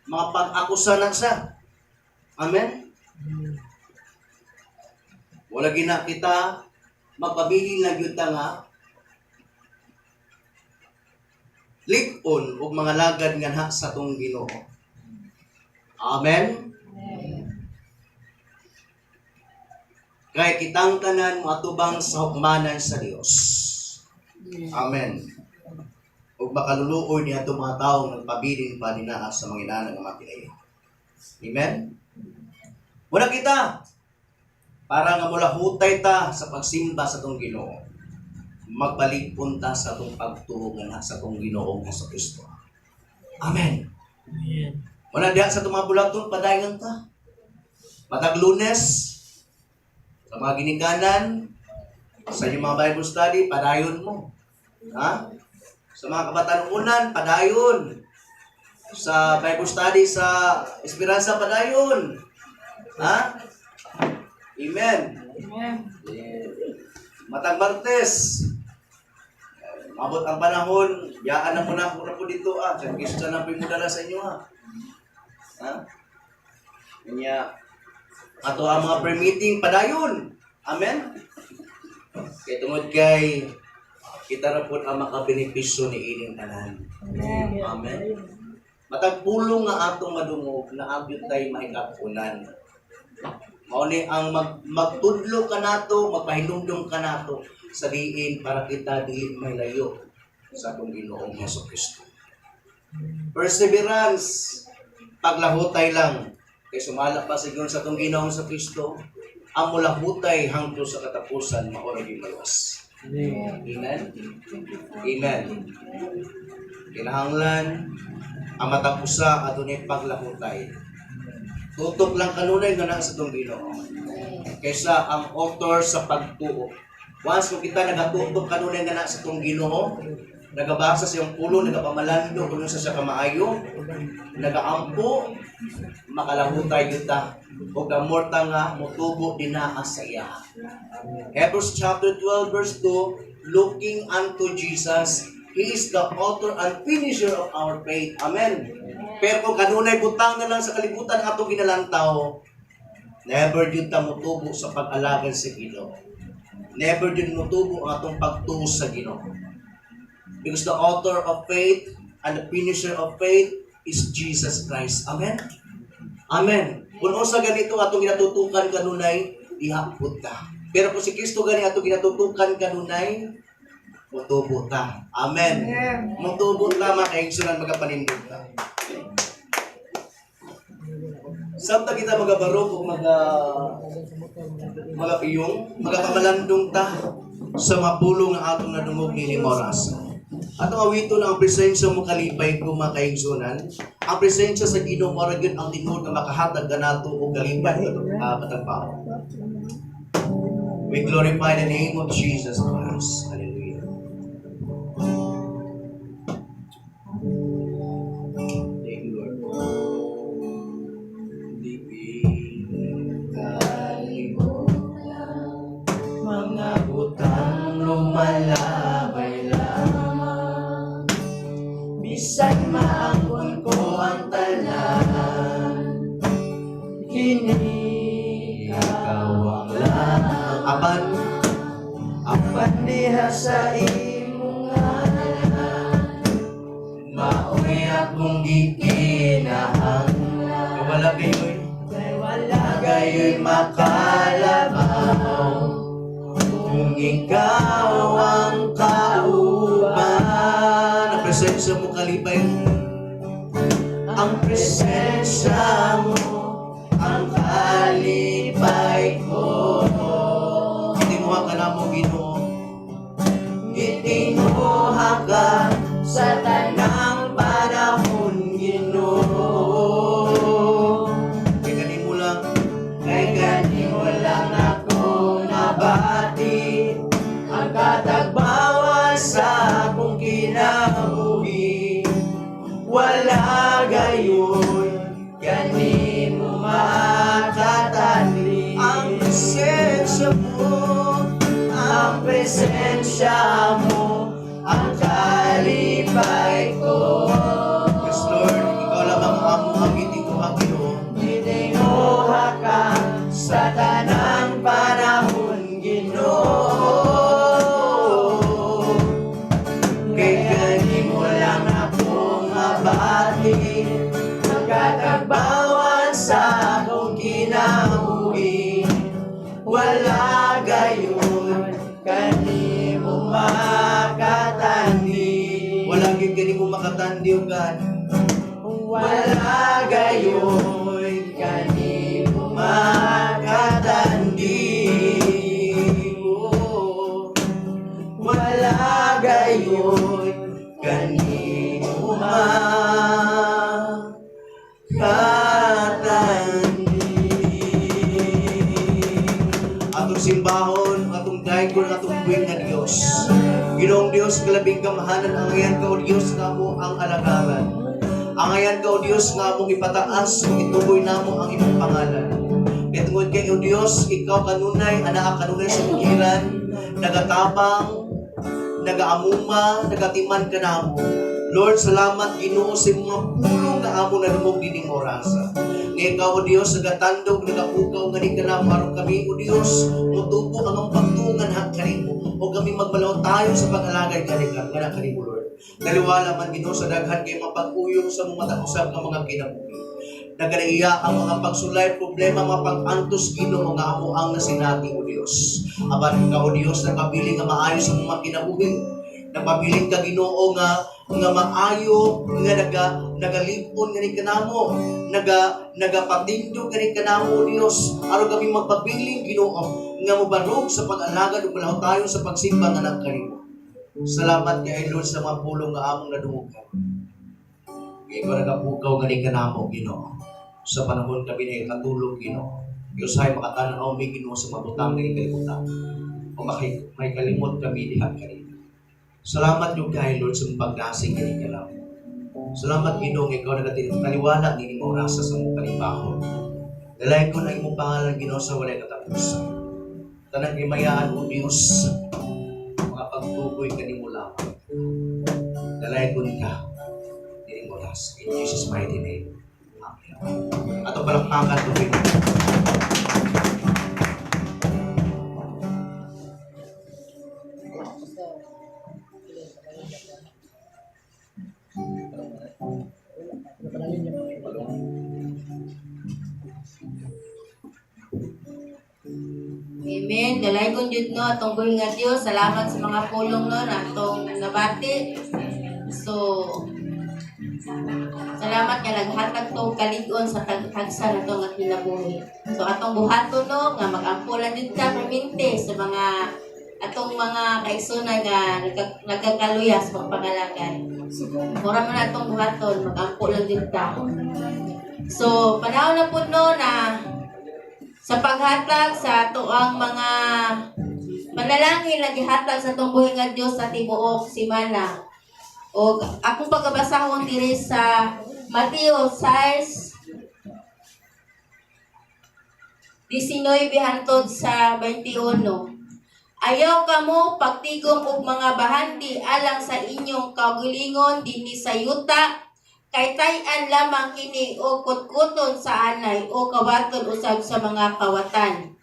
mga pag-akusa na siya. Amen? Wala gina kita, magpabilin lang yun nga, lig-on o mga lagad nga na sa tong Ginoo. Amen? Kaya kitang tanan matubang sa hukmanan sa Dios. Amen. O makaluluoy niya itong mga taong nagpabilin pa dinaa sa mga inanang nga mapilaya. Amen? Muna kita, para nga mula hutay ta sa pagsimba sa tong Ginoo. Magbalik punta sa itong pagtuungan sa itong Ginoong Hesukristo. Amen. Amen. Muna diya sa itong mga bulaton, padayon ta. Matag Lunes, sa mga ginikanan, sa inyong mga Bible study, padayon mo. Ha? Sa mga kabatanunan, padayon. Sa Bible study, sa Esperanza, padayon. Ha? Amen. Amen. Matag Martes, mabot ang panahon, yaan na muna po dito Kaya gusto na po yung mudala sa inyo Kanya, ato ang mga prayer meeting, padayon. Amen? Kaya tungod kay, kita na po ang makabenepisyo ni ining tanan. Amen. Amen? Matagpulong nga atong madungog na abyot tayo maikapunan. Mauni ang magtudlo ka nato, magpahinumdum ka nato sa diin para kita dili may layo sa atong Ginoong Hesukristo. Perseverance, paglahutay lang. Kay sumala pa siguro sa atong Ginoong Hesukristo, ang mulahutay hangtod sa katapusan mao ra gyud maluwas. Amen. Amen. Kinahanglan ang matapusa adunay paglahutay. Tutok lang kanunay nga na sa itong Ginoo. Kaysa ang author sa pagtuo. Once kung kita nagatutok kanunay nga na sa itong Ginoo, nagabasa sa iyong pulo, nagapamalando, kung sa siya kamaayo, nagaampo, makalahutay yuta. O gamorta nga, mutubo din na sa iya. Hebrews chapter 12 verse 2, looking unto Jesus, He is the author and finisher of our faith. Amen. Pero kung kanunay butang na lang sa kalibutan ng atong ginalantaw, never yun ta mutubo sa pag-alagad sa Ginoo. Never yun mutubo ang atong pagtuos sa Ginoo. Because the author of faith and the finisher of faith is Jesus Christ. Amen? Amen. Kung sa ganito atong ginatutukan kanunay, ihapot ka. Pero kung si Kristo gani atong ginatutukan kanunay, mutubo ta. Amen. Amen. Mutubo ta, makaigsunan magapanindog ta. Samta kita magabaro kung magapiyong, magakamalandong ta sa mapulong ng atong nadungog ni Moras. Atong awito na ang presensya mo kalipay ko makaigsunan. Ang presensya sa Ginoo mao gyud ang tinuod nga makahatag kanato og kalipay katagbaw. We glorify the name of Jesus Christ. Hallelujah. Thank you, Lord. Mga butang lumalabay lamang, bisan maangkon ko ang tanan, kini ikaw ang lamang. Apan diha sa imong ngalan, maoy akong gikinahanglan. Wala gayo'y makalabaw, kung ikaw ang kauban. Ang presensya mo kalipay, ang presensya mo ang kalipay ko. Itinuha ka na mo, Ginoo. Itinuha ka sa tanang panahon, Ginoo. Kay gani mo lang ako nabati, ang katagbawan sa akong kinabuhi. Wala gayon, gani mo makatali. Ang presensya mo, ang kalipay ko. Yes, Lord, ikaw lamang ang itinuha, Ginoo. Itinuha ka sa tanang panahon, Ginoo. Kay gani mo lang akong mabati, ang katagbawan sa akong kinabuhi. Wala gayon, gani mo makatandi. Wala gani mo makatandi, O God. Wala gayon, gani mo makatandi. Wala gayon, gani mo makatandi. Atong simbahon, atong daigol, atong buwing na Diyos. Ginoong Diyos, kalabing kamahanan, ang ngayon ka, O Diyos, nga mo ang alagaran. Ang ngayon ka, O Diyos, nga mong ipataas, ituboy na mo ang imong pangalan. Itungod kay, O Diyos, ikaw kanunay, anak kanunay sa bukiran, nagatapang, nagaamuma, nagatiman ka na mo. Lord, salamat Ginoo sa mga pulong na amo na lumog dining orasa. Nga ikaw, O Diyos, nagatandog, nagapukaw, nga di ka na parang kami, O Diyos, mutubo ang pagtungan hang kanimo. O kami magmalaw tayo sa pag-alagay kanilang, nga na kanimo, Lord. Naliwala man Ginoo sa daghan kay mapag-uyong sa mga takusap ka mga kinabuhi. Naganaiya ang mga pagsulay, problema, mapag-antos Ginoo nga amo ang nasinati, O Diyos. Aban ka, O Diyos, nakabiling nga maayos sa mga kinabuhi. Napabiling ka Ginoo nga maayo, nga nagalipon nga ni kanamo, nagapatindog nga ni kanamo, O Diyos. Aron kami magpabiling Ginoo nga mobarog sa pag-alagad ug malaw tayo sa pagsimba nga nagkanimo. Salamat kay Lord sa mga pulong nga among nadumugan. Kaya ko nagapukaw nga ni kanamo, Ginoo. Sa panahon kami na katulog, Ginoo. Diyos ay makatanaw may Ginoo sa mabutang nga ni kalimutan. O may kalimot kami dihat kanina. Salamat yung kay Lord sa pagdasig nga ni kanamo. Salamat Ginoo nga ikaw nagataliwala ni mo rasa sa mong panibahon. Dalay ko na imong pangalan, Ginoo, sa walay katapusan. Tanang imayaan, O Diyos, mga pagtukoy kanimo lamang. Dalay ko ka. In Jesus' mighty name. Amen. Ato palakpakan tuloy na. Amen. Dalay kong Diyod no, atong buhi nga Diyos. Salamat sa mga pulong no, na atong nabati. So, salamat nga naghatag to kalig-on sa tagsa na to nga kinabuhi. So, atong buhaton no, nga mag-ampulan din ta permente sa mga atong mga kaigsunan nga nagkakaluya sa pagpangalagan. Mura man atong buhaton, mag-ampulan din ta. So, panahon na po no na sa paghatag sa tuang mga manalangin na gihatag sa itong buhay nga Diyos sa tibuok simana. O akong pagkabasahon diri sa Mateo 6:19 hangtod sa 21. Ayaw kamo pagtigom og mga bahandi alang sa inyong kaugalingon dinhi sa yuta, kay tay-an lamang kini o kutkuton sa anay o kawaton usab sa mga kawatan.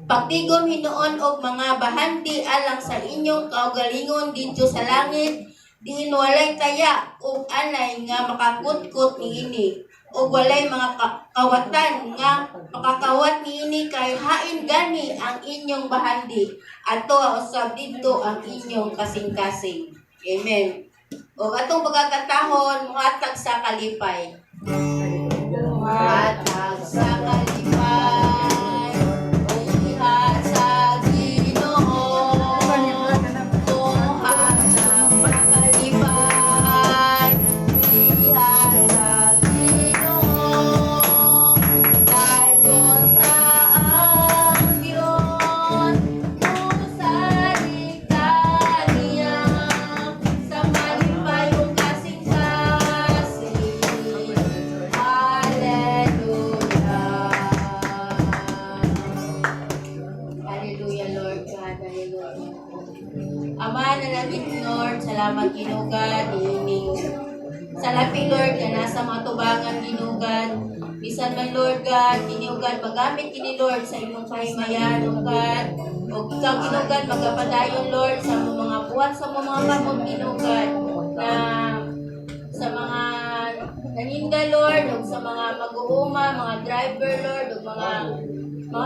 Pagtigom hinuon og mga bahandi alang sa inyong kaugalingon didto sa langit, diin walay taya ug anay nga makakutkot niini ug walay mga kawatan nga makakawat niini, kay hain gani ang inyong bahandi ato usab didto ang inyong kasing-kasing. Amen. O atong pagkakatahon, muhatag sa kalipay. Muhatag sa kalipay, ihat sa Ginoo. Muhatag sa kalipay, ihat sa Ginoo. Dayon ta ang Dios, musalita niya. Sa malipayong kasing-kasing. Hallelujah. Hallelujah, Lord God. Hallelujah. Ama na langit, Lord, salamat ginugan, ining salapi, Lord, na nasa mga tubangan ginugan. Bisan man, Lord God, ginugan, magamit kini, Lord, sa imong kahimayan, Lord God. O ikaw, ginugan, magapadayon, Lord, sa mga buwan, sa mga kamot, ginugan, na sa mga naninda, Lord, o sa mga mag-uuma, mga driver, Lord, o mga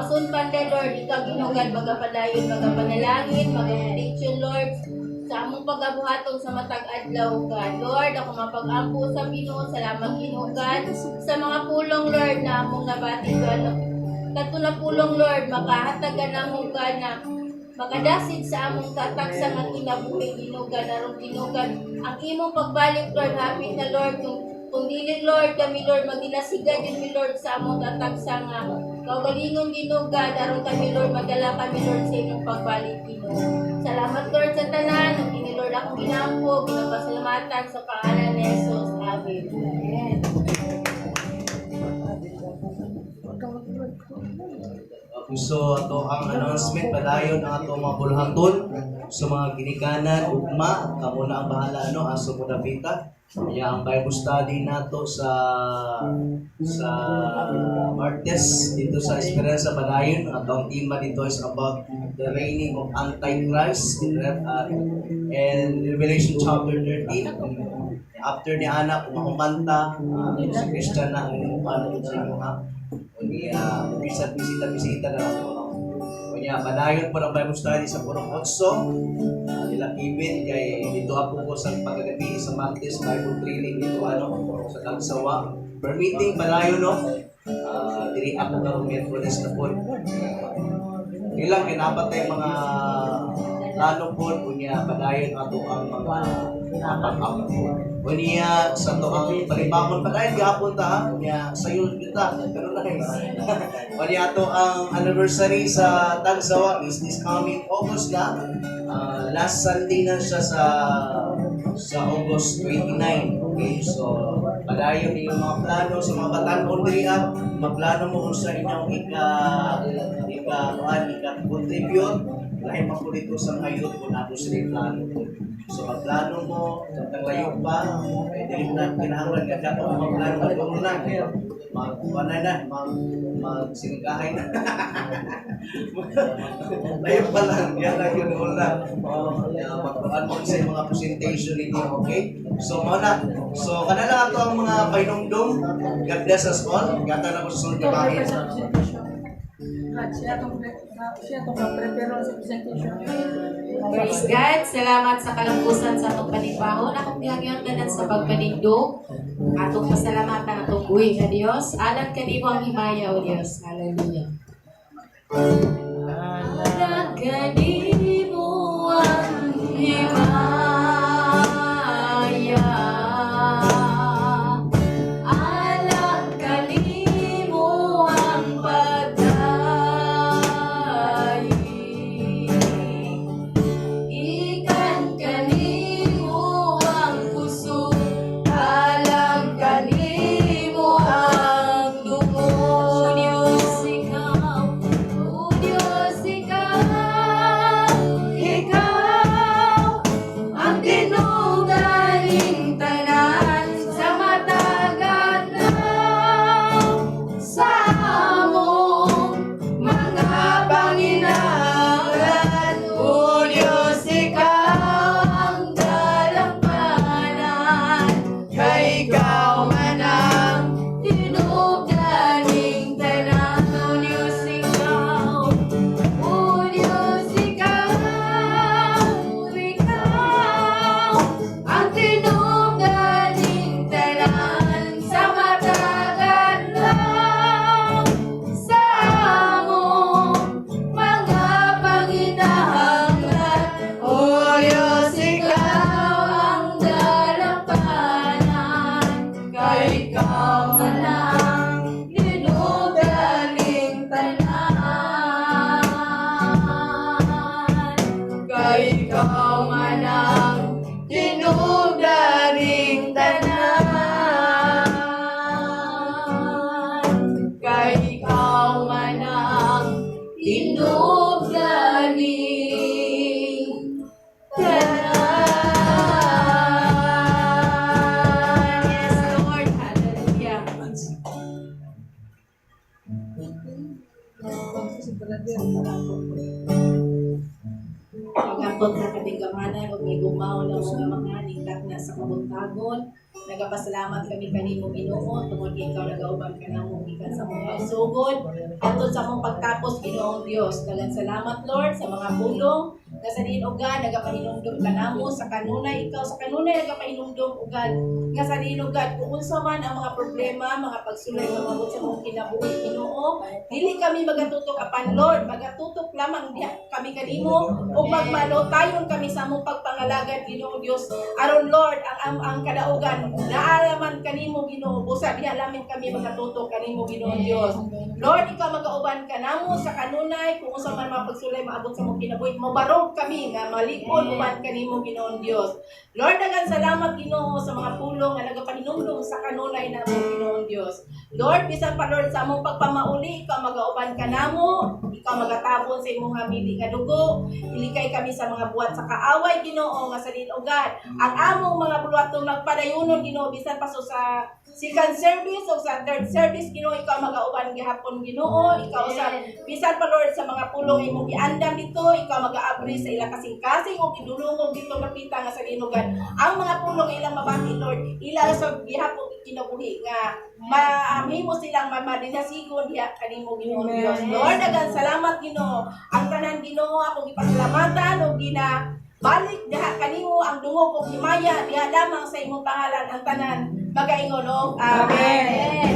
sunpanda, Lord, ikaw ginugan, magapadayon, magapanalangin, magaprediction, Lord, sa among pagabuhaton sa matag adlaw, God. Lord, ako mapag-ampo sa Ginoo, salamat ginugan sa mga pulong, Lord, na among nabati, God. Kato na pulong, Lord, makahatagan na among, God, na makadasid sa among tatag sa nga kinabuhi, ginugan, arong ginugan. Ang imong pagbalik, Lord, hapit na, Lord, kung dili, Lord, kami, Lord, maginasigad yun mi, Lord, sa among tatag sa nga kaugalingon, ginugan, arong kami, Lord, magdala kami, Lord, sa imong pagbalik, Ginoo. Salamat, Lord, sa tanan. Nung ini, Lord, akong ginampo, ginapasalamatan sa pangalan ni Jesus. Amen. So ato ang announcement padayon ang ato mga bulhaton sa mga ginikanan ugma, kamo na ang bahala aso mo dapita. Kaya ang Bible study nato sa Martes dito sa Esperanza Padayon, ang tema dito is about the reigning of Antichrist and Revelation chapter 13. After ni anak kumanta si Christian na ang inuman sa inyo ha. Bisita na lang po. Kanya, padayon po ng Bible study sa Purong Otso. Nila Kevin, kay dito ako po sa pagkagabi sa Martes Bible training dito sa Tagsawa. Per meeting, padayon no? Diri ako karong Methodist na po. Ilang kinapat tayong mga plano po, kunya padayon ato ang mga napag-up po. Kunya sa to ang palibakon padayon gapon ta, kunya sayo kita, pero na kunya ato ang anniversary sa Tagsawa is this coming August na. Last Sunday na siya sa August 29. Okay, so padayon yung mga plano sa mga batan-on diri magplano mo kung sa inyong ika-contribute lahi pa po dito sa ngayon kung ato sila plano. So magplano mo, kung layo pa, dili na kinahanglan ka kato magplano ka doon na. Magsingkahay na. Layo pa lang, yan lang yun ulan. Magpaan mo sa mga presentation ninyo, okay? So, muna. So, kanala ato ang mga painungdong. God bless us all. Gata na ko sa sunod na bahay. God, siya itong prepare sa presentation. Praise God. Salamat sa kalampusan sa atong panibahon. Akong gihangyon tanan sa pagpanindog. Atong pasalamatan atong buhi nga Dios. Alam kanimo ang himaya o Dios. Hallelujah. Alam kanimo ang himaya. Alam kanimo ang pagdaig. Ikan kanimo ang puso, alam kanimo ang dugo. Diyos ikaw, o Diyos ikaw, ikaw ang tinugaling tanan sa matagat na sa among mga Panginoon. O Diyos, ikaw ang dalampanan, kay ikaw man ang tinubdaning tanan. O Diyos, ikaw, o Diyos, ikaw ang tinubdaning tanan sa matagat lang sa among mga panginahanglan. O Diyos, ikaw ang dalampanan, kay ikaw man ang tinubdaning tanan, kay ikaw man ang tinubdaning tanan, kay ikaw man ang tinubdaning tanan. Yes, Lord. Hallelujah. Pag-apot na katigamanan o may gumaw na mga ningkat na sa kabuntagon. Nagapasalamat kami kanimo Ginoo tungod ikaw nagauban ka namo gikan sa mong pagsugod atol sa mong pagtapos Ginoong Dios. Daghang salamat Lord sa mga pulong nga sa diin ugad nagapahinumdum ka namo sa kanunay ikaw sa kanunay nagapahinumdum ugad nga sa diin ugad kung unsa man ang mga problema mga pagsulay nga mabot sa mong kinabuhi Ginoo dili kami magatutok apan Lord magatutok lamang diha kami kanimo ug magmalotayon kami sa mong pagpangalagad Ginoong Dios aron Lord ang kadaugan naalaman kanimo Ginoo busa diha lamin kami magatutok kanimo Ginoong Dios. Lord ikaw magauban ka namo sa kanunay kung unsa man mga pagsulay maabot sa mong kinabuhi mabarog kami nga malikod uban kanimo Ginoong Dios. Lord daghang salamat Ginoo sa mga pulong nga nagapahinumdum sa kanunay namo Ginoong Dios. Lord bisan pa Lord sa among pagpamauli ikaw magauban ka namo ikaw magatabon sa imong hamili nga dugo ilikay kami sa mga buhat sa kaaway Ginoo nga sa ugad ang among mga buhaton magpadayonon Ginoo bisan pa so sa second service o sa third service Ginoo ikaw magauban gihapon Ginoo ikaw sa bisan pa Lord sa mga pulong imong giandam dito ikaw magaabri sa ilang kasing-kasing o gidulungog dito napita nga sa linugan ang mga pulong ilang mabati Lord ila sa gihapon kinabuhi nga mahimo silang mamadinasigon diha kanimo Ginoo Dios. Lord daghang salamat Ginoo ang tanan Ginoo akong gipasalamatan og balik diha kanimo ang dungog ug himaya diha lamang sa imong pangalan ang tanan magaingon og amen.